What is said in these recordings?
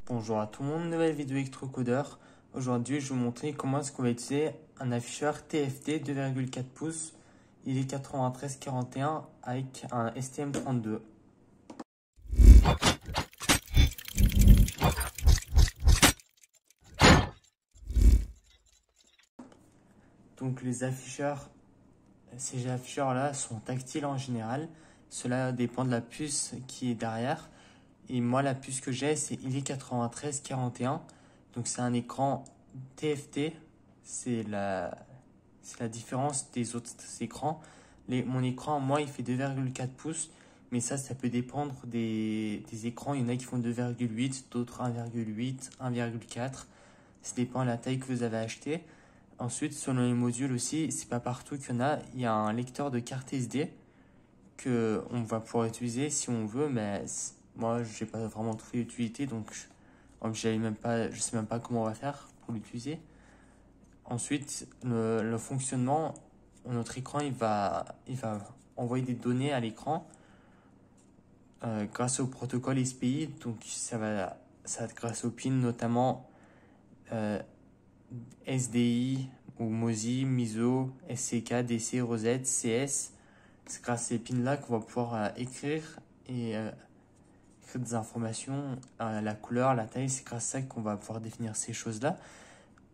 Bonjour à tout le monde, nouvelle vidéo électrocodeur. Aujourd'hui, je vais vous montrer comment est-ce qu'on va utiliser un afficheur TFT 2,4 pouces. Il est 9341 avec un STM32. Donc ces afficheurs-là sont tactiles en général. Cela dépend de la puce qui est derrière. Et moi, la puce que j'ai, c'est ili9341. Donc c'est un écran TFT. C'est la différence des autres écrans. Mon écran, moi, il fait 2,4 pouces. Mais ça peut dépendre des écrans. Il y en a qui font 2,8, d'autres 1,8, 1,4. Ça dépend de la taille que vous avez acheté. Ensuite, selon les modules aussi, c'est pas partout qu'il y en a. Il y a un lecteur de carte SD que on va pouvoir utiliser si on veut, mais moi, j'ai pas vraiment trouvé l'utilité, donc je sais même pas comment on va faire pour l'utiliser. Ensuite, le fonctionnement, notre écran, il va envoyer des données à l'écran grâce au protocole SPI. Donc, ça va être grâce aux pins, notamment SDI ou MOSI, MISO, SCK, DC, Rosette, CS. C'est grâce à ces pins-là qu'on va pouvoir écrire des informations, la couleur, la taille. C'est grâce à ça qu'on va pouvoir définir ces choses-là.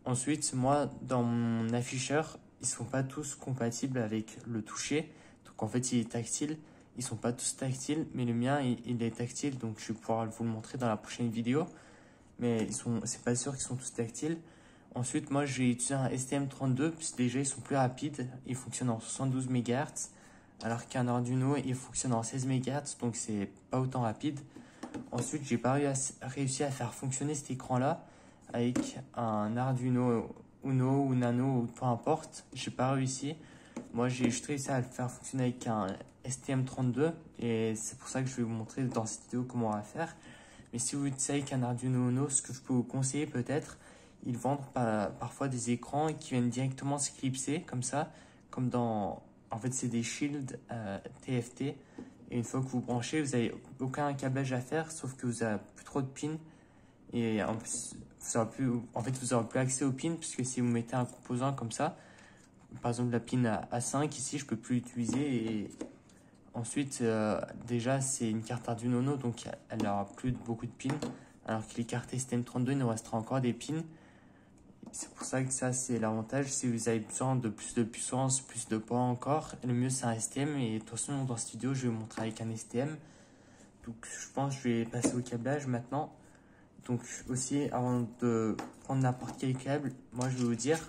Ensuite, moi, dans mon afficheur, ils sont pas tous compatibles avec le toucher. Donc en fait, il est tactile. Ils sont pas tous tactiles, mais le mien, il est tactile. Donc je vais pouvoir vous le montrer dans la prochaine vidéo. Mais c'est pas sûr qu'ils sont tous tactiles. Ensuite, moi, j'ai utilisé un STM32, puisque déjà, ils sont plus rapides. Ils fonctionnent en 72 MHz, alors qu'un Arduino, il fonctionne en 16 MHz, donc c'est pas autant rapide. Ensuite, j'ai pas réussi à faire fonctionner cet écran-là avec un Arduino Uno ou Nano, ou peu importe. J'ai pas réussi. Moi, j'ai juste réussi à le faire fonctionner avec un STM32, et c'est pour ça que je vais vous montrer dans cette vidéo comment on va faire. Mais si vous savez qu'un Arduino Uno, ce que je peux vous conseiller peut-être, ils vendent parfois des écrans qui viennent directement se clipser comme ça, comme dans... En fait, c'est des shields TFT. Et une fois que vous branchez, vous n'avez aucun câblage à faire, sauf que vous n'avez plus trop de pins. Et en plus, vous n'aurez plus accès aux pins, puisque si vous mettez un composant comme ça, par exemple la pin A5, ici, je ne peux plus l'utiliser. Et ensuite, déjà, c'est une carte Arduino Uno, donc elle n'aura plus beaucoup de pins. Alors que les cartes STM32, il nous restera encore des pins. C'est pour ça que ça, c'est l'avantage. Si vous avez besoin de plus de puissance, plus de poids encore, le mieux c'est un STM. Et de toute façon, dans cette vidéo, je vais vous montrer avec un STM. Donc, je pense que je vais passer au câblage maintenant. Donc, aussi, avant de prendre n'importe quel câble, moi, je vais vous dire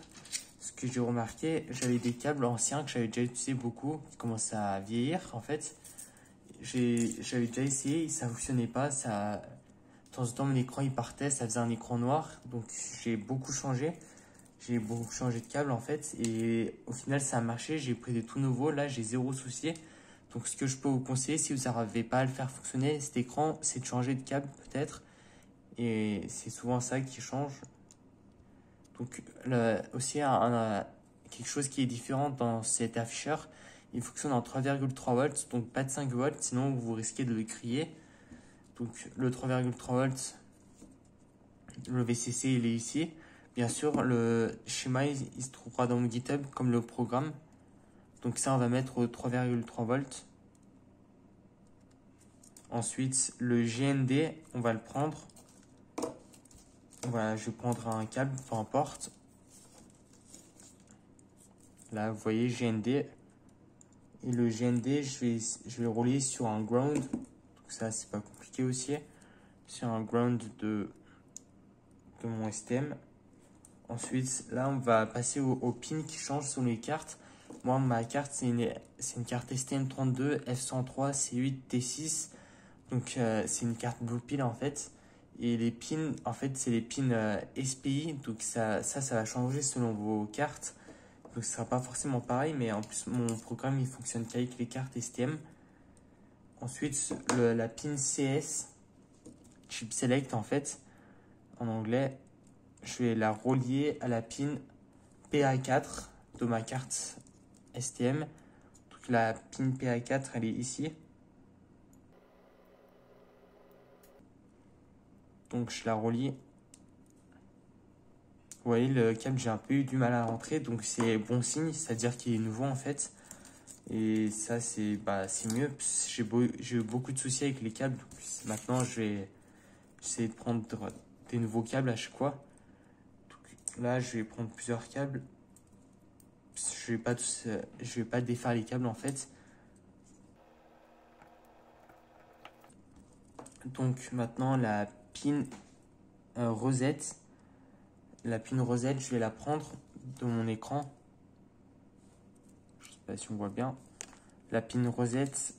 ce que j'ai remarqué. J'avais des câbles anciens que j'avais déjà utilisé beaucoup, qui commençaient à vieillir, en fait. J'avais déjà essayé, ça fonctionnait pas, de temps en temps, mon écran il partait, ça faisait un écran noir. Donc j'ai beaucoup changé. J'ai beaucoup changé de câble en fait. Et au final, ça a marché. J'ai pris des tout nouveaux. Là, j'ai zéro souci. Donc ce que je peux vous conseiller, si vous n'arrivez pas à le faire fonctionner, cet écran, c'est de changer de câble peut-être. Et c'est souvent ça qui change. Donc aussi, quelque chose qui est différent dans cet afficheur, il fonctionne en 3,3 volts. Donc pas de 5 volts, sinon vous risquez de le crier. Donc le 3,3 volts, le VCC il est ici. Bien sûr, le schéma il se trouvera dans mon GitHub comme le programme. Donc ça, on va mettre au 3,3 volts. Ensuite, le GND, on va le prendre. Voilà, je vais prendre un câble, peu importe. Là, vous voyez GND. Et le GND, je vais le relier sur un ground. Donc ça, c'est pas compliqué aussi. Sur un ground de mon STM. Ensuite, là, on va passer au pin qui change sur les cartes. Moi, ma carte, c'est une carte STM32 F103 C8 T6. Donc, c'est une carte Blue Pill en fait. Et les pins, en fait, c'est les pins SPI. Donc, ça va changer selon vos cartes. Donc, ce sera pas forcément pareil. Mais en plus, mon programme, il fonctionne qu'avec les cartes STM. Ensuite, la pin CS, Chip Select en fait, en anglais. Je vais la relier à la pin PA4 de ma carte STM. Donc la pin PA4, elle est ici. Donc je la relie. Vous voyez, le câble, j'ai un peu eu du mal à rentrer, donc c'est bon signe, c'est-à-dire qu'il est nouveau en fait. Et ça, c'est mieux. J'ai eu beaucoup de soucis avec les câbles. Donc maintenant, je vais essayer de prendre des nouveaux câbles à chaque fois. Donc là, je vais prendre plusieurs câbles. Je vais pas défaire les câbles en fait. Donc maintenant, la pin rosette. La pin rosette, je vais la prendre de mon écran. Je sais pas si on voit bien. La pin rosette,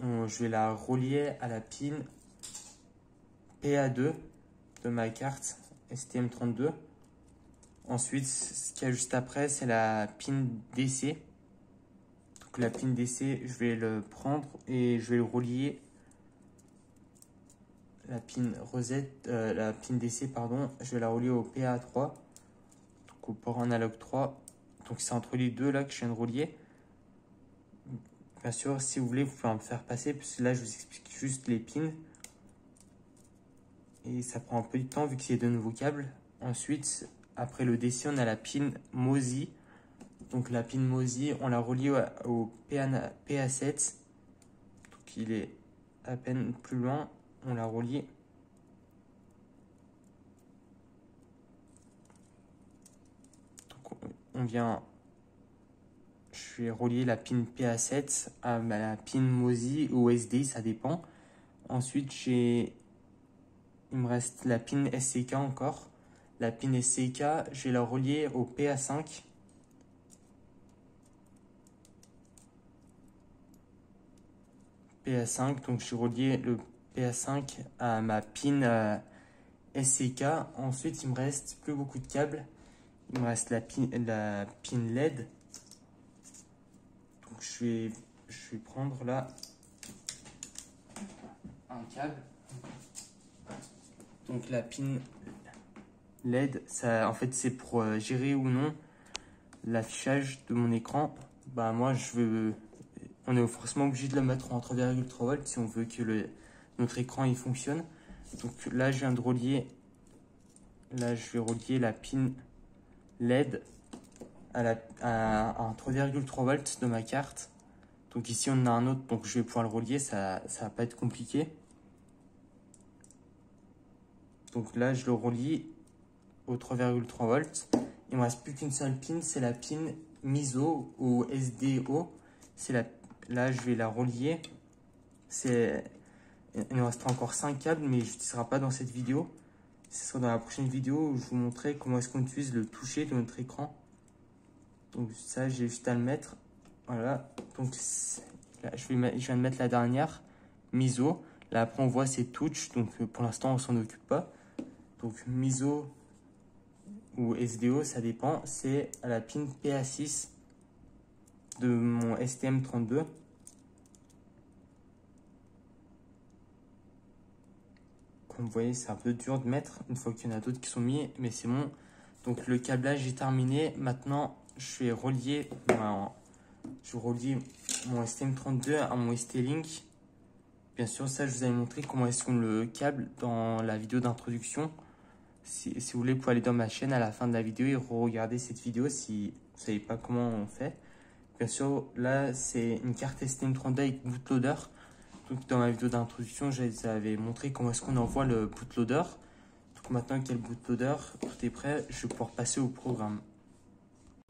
je vais la relier à la pin PA2 de ma carte STM32. Ensuite, ce qu'il y a juste après, c'est la pin DC. Donc la pin DC, je vais le prendre et je vais le relier. La pin la pin DC, pardon, je vais la relier au PA3, donc au port analogue 3. Donc c'est entre les deux là que je viens de relier. Bien sûr, si vous voulez, vous pouvez en faire passer, parce que là, je vous explique juste les pins. Et ça prend un peu de temps vu que c'est de nouveaux câbles. Ensuite, après le DC, on a la pin MOSI. Donc la pin MOSI, on la relie au PA7. Donc il est à peine plus loin. On la relie. Donc on vient... Je vais relier la pin PA7 à la pin MOSI ou SDI, ça dépend. Ensuite, il me reste la pin SCK encore. La pin SCK, je vais la relier au PA5. PA5, donc je vais relier le PA5 à ma pin SCK. Ensuite, il me reste plus beaucoup de câbles. Il me reste la pin LED. Donc je vais prendre là un câble. Donc la pin LED, ça, en fait, c'est pour gérer ou non l'affichage de mon écran. Moi, on est forcément obligé de le mettre en 3,3 volts si on veut que notre écran il fonctionne. Donc là, je viens de relier. Là, je vais relier la pin LED à un 3,3 volts de ma carte. Donc ici, on en a un autre, donc je vais pouvoir le relier. Ça va pas être compliqué. Donc là, je le relie au 3,3 volts. Il me reste plus qu'une seule pin, c'est la pin MISO ou SDO. Là, je vais la relier. Il me restera encore 5 câbles, mais ce ne sera pas dans cette vidéo. Ce sera dans la prochaine vidéo où je vous montrerai comment est-ce qu'on utilise le toucher de notre écran. Donc ça, j'ai juste à le mettre. Voilà. Donc là, je viens de mettre la dernière MISO. Là, après, on voit c'est touch. Donc pour l'instant, on s'en occupe pas. Donc MISO ou SDO, ça dépend. C'est à la pin PA6 de mon STM32. Comme vous voyez, c'est un peu dur de mettre une fois qu'il y en a d'autres qui sont mis, mais c'est bon. Donc le câblage est terminé. Maintenant, je vais relier mon STM32 à mon ST-Link. Bien sûr, ça, je vous avais montré comment est-ce qu'on le câble dans la vidéo d'introduction. Si vous voulez, vous pouvez aller dans ma chaîne à la fin de la vidéo et regarder cette vidéo si vous ne savez pas comment on fait. Bien sûr, là, c'est une carte STM32 avec bootloader. Donc, dans ma vidéo d'introduction, je vous avais montré comment est-ce qu'on envoie le bootloader. Donc maintenant qu'il y a le bootloader, tout est prêt, je vais pouvoir passer au programme.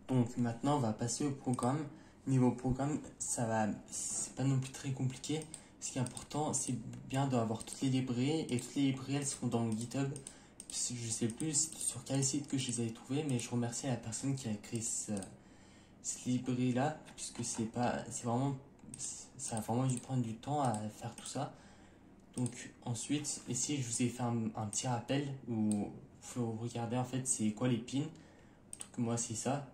Donc maintenant, on va passer au programme. Niveau programme, c'est pas non plus très compliqué. Ce qui est important, c'est bien d'avoir toutes les librairies. Et toutes les librairies, elles seront dans le GitHub. Je sais plus sur quel site que je les avais trouvées, mais je remercie la personne qui a créé cette librairie-là, puisque ça a vraiment dû prendre du temps à faire tout ça. Donc ensuite, ici, je vous ai fait un petit rappel où il faut regarder en fait c'est quoi les pins. Donc moi, c'est ça.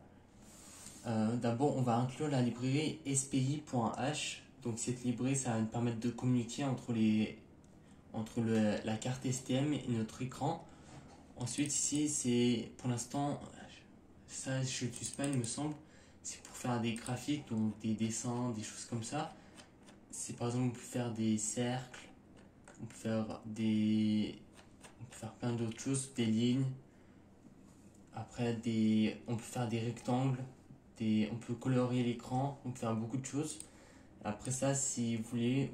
D'abord, on va inclure la librairie spi.h. Donc cette librairie, ça va nous permettre de communiquer entre la carte STM et notre écran. Ensuite, ici, c'est pour l'instant, ça je n'utilise pas, il me semble. C'est pour faire des graphiques, donc des dessins, des choses comme ça. C'est par exemple faire des cercles on peut faire plein d'autres choses, des lignes. Après, on peut faire des rectangles, on peut colorier l'écran, on peut faire beaucoup de choses. Après ça, si vous voulez,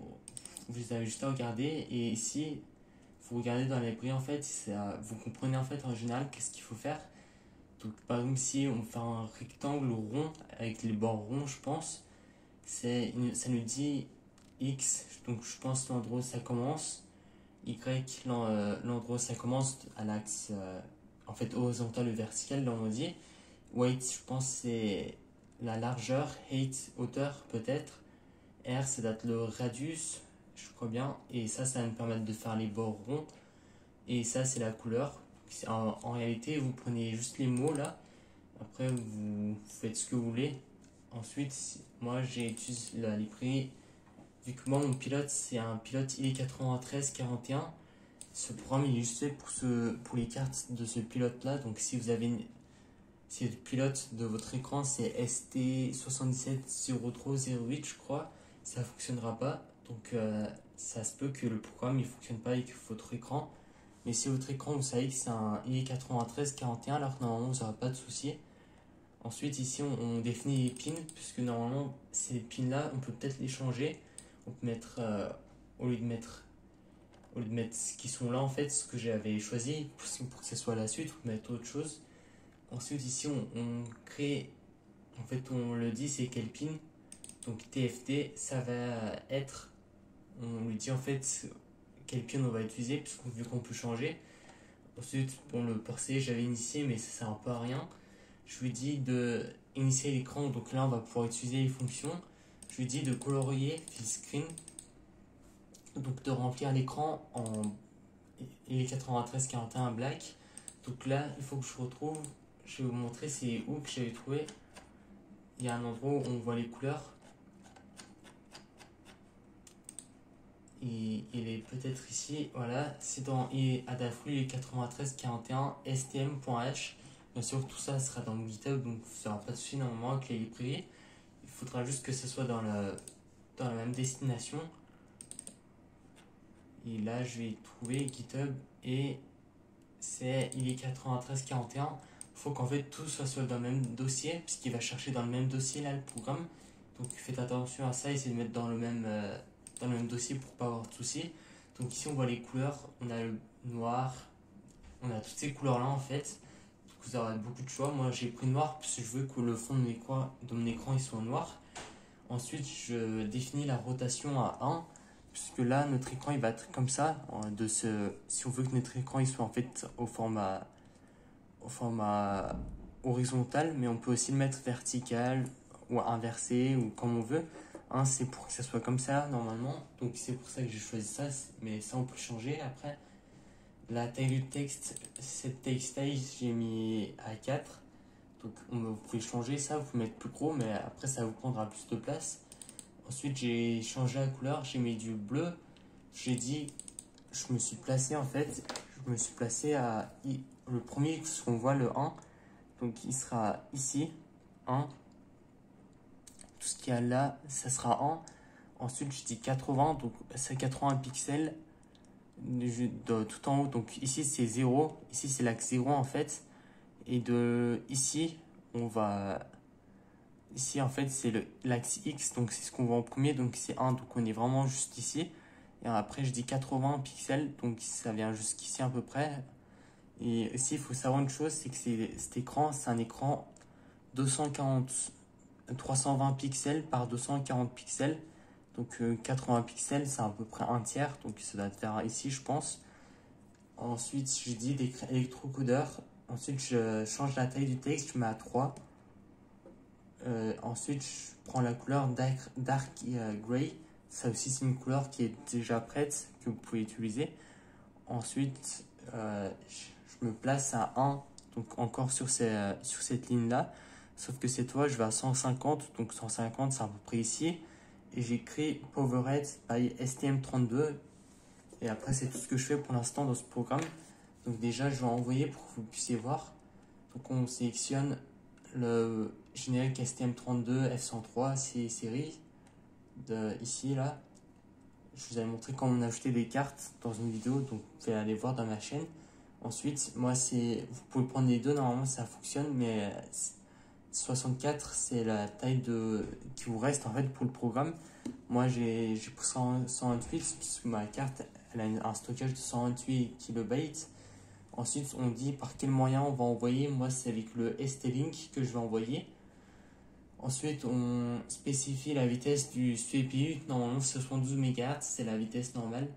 vous avez juste à regarder. Et ici, vous regardez dans les prix, en fait, vous comprenez en fait en général qu'est-ce qu'il faut faire. Donc, par exemple, si on fait un rectangle rond avec les bords ronds, je pense, ça nous dit X, donc je pense l'endroit où ça commence, Y, l'endroit où ça commence à l'axe en fait horizontal ou vertical, là on dit. Weight, je pense c'est la largeur, height, hauteur peut-être. R, ça doit être le radius, je crois bien. Et ça va nous permettre de faire les bords ronds. Et ça, c'est la couleur. En réalité, vous prenez juste les mots là. Après, vous faites ce que vous voulez. Ensuite, moi, j'ai utilisé les prix. Vu que moi, mon pilote, c'est un pilote IE9341. Ce programme, il est juste fait pour les cartes de ce pilote-là. Donc, si le pilote de votre écran, c'est ST770308, je crois, ça ne fonctionnera pas. Donc, ça se peut que le programme ne fonctionne pas avec votre écran. Mais si votre écran, vous savez que c'est un IE9341, alors normalement, vous n'aurez pas de souci. Ensuite, ici, on définit les pins, puisque normalement, ces pins-là, on peut peut-être les changer. On peut mettre, au lieu de mettre ce qui sont là, en fait, ce que j'avais choisi, pour que ce soit la suite, on peut mettre autre chose. Ensuite, ici, on crée, en fait, on le dit, c'est quel pin. Donc, TFT, ça va être, on lui dit en fait quel pin on va utiliser, vu qu'on peut changer. Ensuite, pour le porcer, j'avais initié, mais ça sert un peu à rien. Je lui dis de initier l'écran, donc là, on va pouvoir utiliser les fonctions. Je lui dis de colorier fill screen, donc de remplir l'écran en IE9341 black. Donc là, il faut que je retrouve, je vais vous montrer c'est où que j'avais trouvé. Il y a un endroit où on voit les couleurs. Et il est peut-être ici, voilà, c'est dans Adafruit 9341 stm.h. Bien sûr, tout ça sera dans mon GitHub, donc ça n'aura pas de souci normalement avec les librairies. Il faudra juste que ce soit dans la même destination. Et là, je vais trouver GitHub et il est 9341. Il faut qu'en fait tout soit dans le même dossier, puisqu'il va chercher dans le même dossier là le programme. Donc faites attention à ça, essayez de mettre dans le même dossier pour pas avoir de soucis. Donc ici on voit les couleurs, on a le noir, on a toutes ces couleurs là en fait. Donc vous aurez beaucoup de choix. Moi j'ai pris noir parce que je veux que le fond de mon écran il soit noir. Ensuite je définis la rotation à 1. Puisque là, notre écran il va être comme ça. Si on veut que notre écran il soit en fait au format horizontal, mais on peut aussi le mettre vertical ou inversé ou comme on veut. C'est pour que ça soit comme ça normalement. Donc c'est pour ça que j'ai choisi ça. Mais ça, on peut changer après. La taille du texte, cette text size, j'ai mis à 4. Donc vous pouvez changer ça, vous pouvez mettre plus gros, mais après ça vous prendra plus de place. Ensuite, j'ai changé la couleur, j'ai mis du bleu. J'ai dit, je me suis placé en fait, à le premier, ce qu'on voit, le 1. Donc, il sera ici, 1. Tout ce qu'il y a là, ça sera 1. Ensuite, je dis 80, donc c'est 80 pixels tout en haut. Donc, ici, c'est 0. Ici, c'est l'axe 0 en fait. Et ici, ici, en fait, c'est l'axe X, donc c'est ce qu'on voit en premier, donc c'est 1, donc on est vraiment juste ici. Et après, je dis 80 pixels, donc ça vient jusqu'ici à peu près. Et ici, il faut savoir une chose, c'est que cet écran, c'est un écran 320 pixels par 240 pixels. Donc 80 pixels, c'est à peu près un tiers, donc ça doit faire ici, je pense. Ensuite, je dis électrocodeur. Ensuite, je change la taille du texte, je mets à 3. Ensuite, je prends la couleur Dark Gray. Ça aussi, c'est une couleur qui est déjà prête, que vous pouvez utiliser. Ensuite, je me place à 1, donc encore sur cette ligne-là. Sauf que cette fois, je vais à 150, donc 150, c'est à peu près ici. Et j'écris Powerhead by STM32. Et après, c'est tout ce que je fais pour l'instant dans ce programme. Donc déjà, je vais envoyer pour que vous puissiez voir. Donc on sélectionne le générique STM32 F103 série ici là. je vous avais montré comment on ajoutait des cartes dans une vidéo, donc vous pouvez aller voir dans ma chaîne. Ensuite, moi, vous pouvez prendre les deux, normalement ça fonctionne, mais 64, c'est la taille qui vous reste en fait pour le programme. Moi, j'ai pris 128 parce que ma carte, elle a un stockage de 128 kilobytes. Ensuite, on dit par quel moyen on va envoyer. Moi, c'est avec le ST-Link que je vais envoyer. Ensuite, on spécifie la vitesse du CPU. Normalement, 72 MHz, c'est la vitesse normale.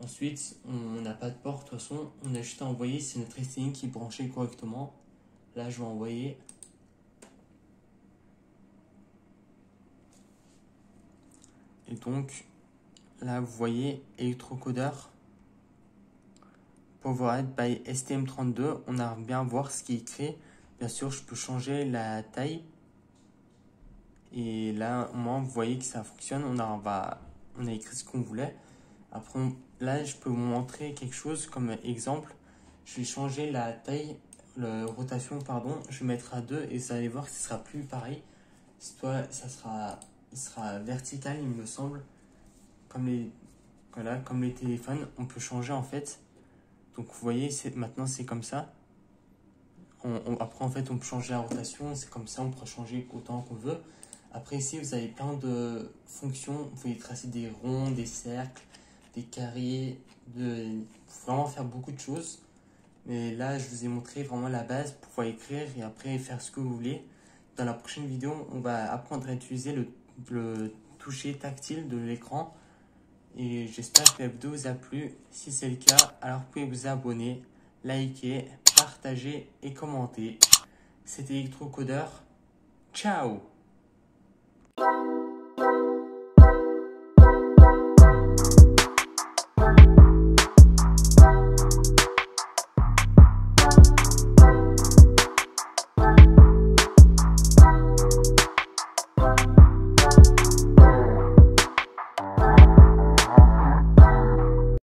Ensuite, on n'a pas de port, de toute façon, on a juste à envoyer, c'est notre ST-Link qui est branché correctement. Là, je vais envoyer. Et donc, là, vous voyez, électrocodeur, PowerAid by STM32. On a bien à voir ce qui est écrit. Bien sûr, je peux changer la taille. Et là, au moins, vous voyez que ça fonctionne. On a écrit ce qu'on voulait. Après, là, je peux vous montrer quelque chose comme exemple. Je vais changer la taille, la rotation, pardon. Je vais mettre à 2 et vous allez voir que ce sera plus pareil. Il sera vertical, il me semble. Comme les téléphones, on peut changer en fait. Donc, vous voyez, maintenant, c'est comme ça. Après, en fait, on peut changer la rotation. C'est comme ça, on peut changer autant qu'on veut. Après, ici, vous avez plein de fonctions. Vous pouvez tracer des ronds, des cercles, des carrés. Vous pouvez vraiment faire beaucoup de choses. Mais là, je vous ai montré vraiment la base pour pouvoir écrire et après faire ce que vous voulez. Dans la prochaine vidéo, on va apprendre à utiliser le toucher tactile de l'écran. Et j'espère que la vidéo vous a plu. Si c'est le cas, alors vous pouvez vous abonner, liker, partager et commenter. C'était Electrocodeur. Ciao!